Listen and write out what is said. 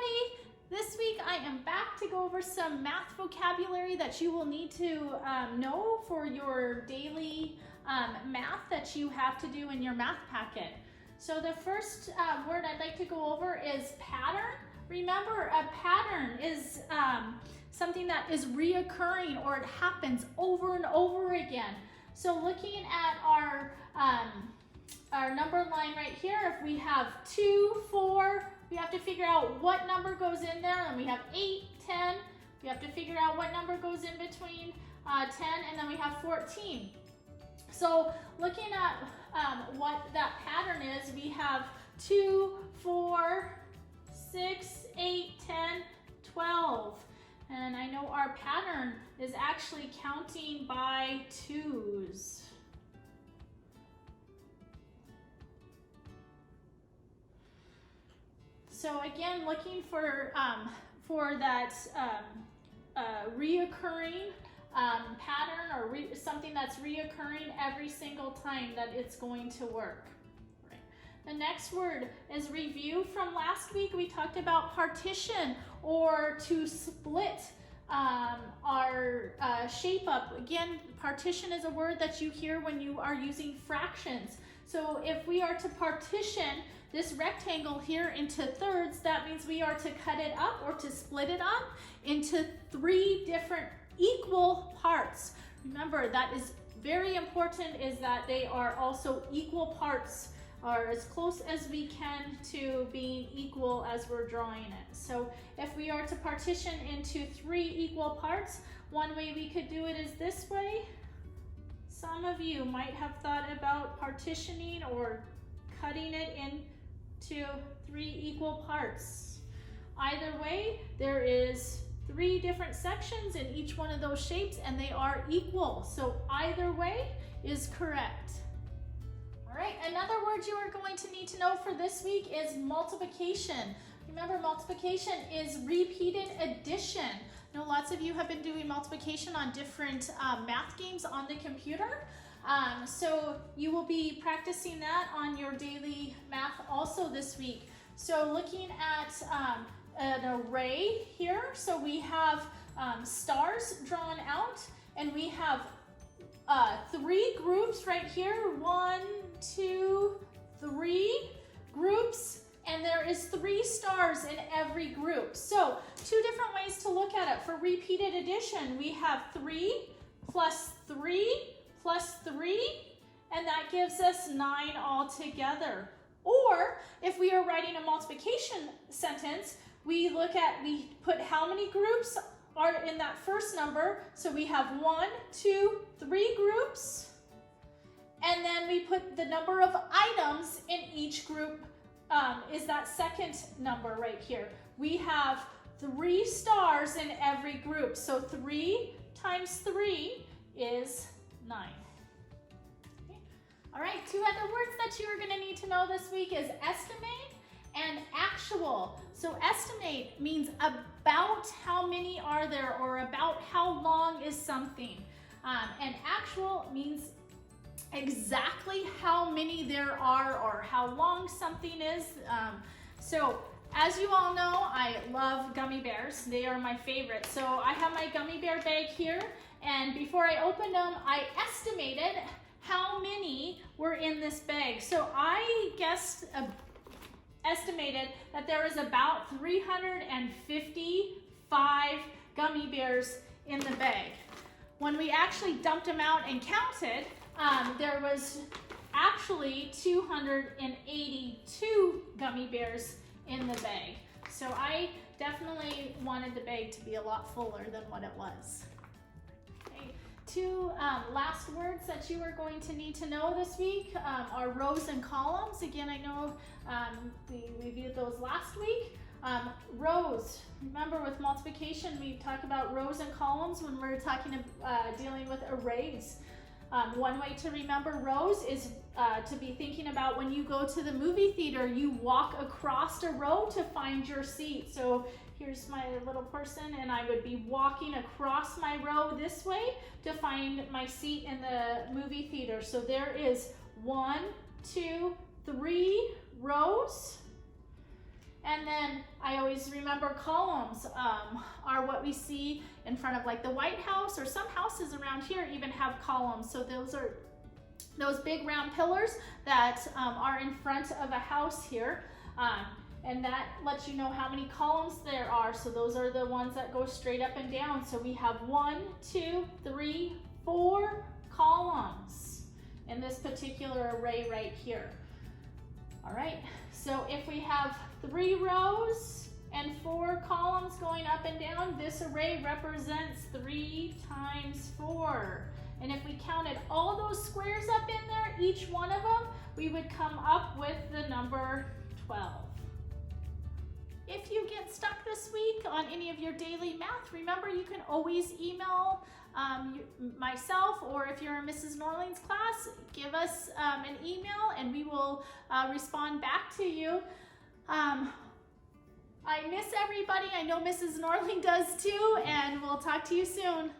everybody! This week I am back to go over some math vocabulary that you will need to know for your daily math that you have to do in your math packet. So the first word I'd like to go over is pattern. Remember, a pattern is something that is reoccurring, or it happens over and over again. So looking at our number line right here, if we have 2, 4, we have to figure out what number goes in there, and we have 8, 10, we have to figure out what number goes in between 10, and then we have 14. So looking at what that pattern is, we have 2, 4, 6, 8, 10, 12. And I know our pattern is actually counting by twos. So again, looking for that reoccurring pattern, or something that's reoccurring every single time that it's going to work. Right. The next word is review. From last week, we talked about partition, or to split our shape up. Again, partition is a word that you hear when you are using fractions. So if we are to partition this rectangle here into thirds, that means we are to cut it up, or to split it up into 3 different equal parts. Remember, that is very important, is that they are also equal parts, or as close as we can to being equal as we're drawing it. So if we are to partition into 3 equal parts, one way we could do it is this way. Some of you might have thought about partitioning or cutting it into 3 equal parts. Either way, there is 3 different sections in each one of those shapes, and they are equal. So either way is correct. All right, another word you are going to need to know for this week is multiplication. Remember, multiplication is repeated addition. I know lots of you have been doing multiplication on different math games on the computer. So you will be practicing that on your daily math also this week. So looking at an array here, so we have stars drawn out, and we have 3 groups right here. 1, 2, 3 groups. And there is 3 stars in every group. So 2 different ways to look at it. For repeated addition, we have 3 plus 3 plus 3, and that gives us 9 altogether. Or if we are writing a multiplication sentence, we put how many groups are in that first number. So we have 1, 2, 3 groups, and then we put the number of items in each group is that second number right here. We have 3 stars in every group. So 3 times 3 is 9. Okay. All right, 2 other words that you are going to need to know this week is estimate and actual. So estimate means about how many are there, or about how long is something. And actual means exactly how many there are, or how long something is. So as you all know, I love gummy bears. They are my favorite. So I have my gummy bear bag here, and before I opened them, I estimated how many were in this bag. So I estimated that there was about 355 gummy bears in the bag. When we actually dumped them out and counted, there was actually 282 gummy bears in the bag. So I definitely wanted the bag to be a lot fuller than what it was. Okay. 2 last words that you are going to need to know this week are rows and columns. Again, I know we reviewed those last week. Rows, remember with multiplication, we talk about rows and columns when we're dealing with arrays. One way to remember rows is to be thinking about when you go to the movie theater, you walk across a row to find your seat. So here's my little person, and I would be walking across my row this way to find my seat in the movie theater. So there is 1, 2, 3 rows. And then I always remember columns are what we see in front of like the White House, or some houses around here even have columns. So those are those big round pillars that are in front of a house here. And that lets you know how many columns there are. So those are the ones that go straight up and down. So we have 1, 2, 3, 4 columns in this particular array right here. All right, so if we have 3 rows and 4 columns going up and down, this array represents 3 times 4. And if we counted all those squares up in there, each one of them, we would come up with the number 12. If you get stuck this week on any of your daily math, remember you can always email myself, or if you're in Mrs. Norling's class, give us an email and we will respond back to you. I miss everybody. I know Mrs. Norling does too, and we'll talk to you soon.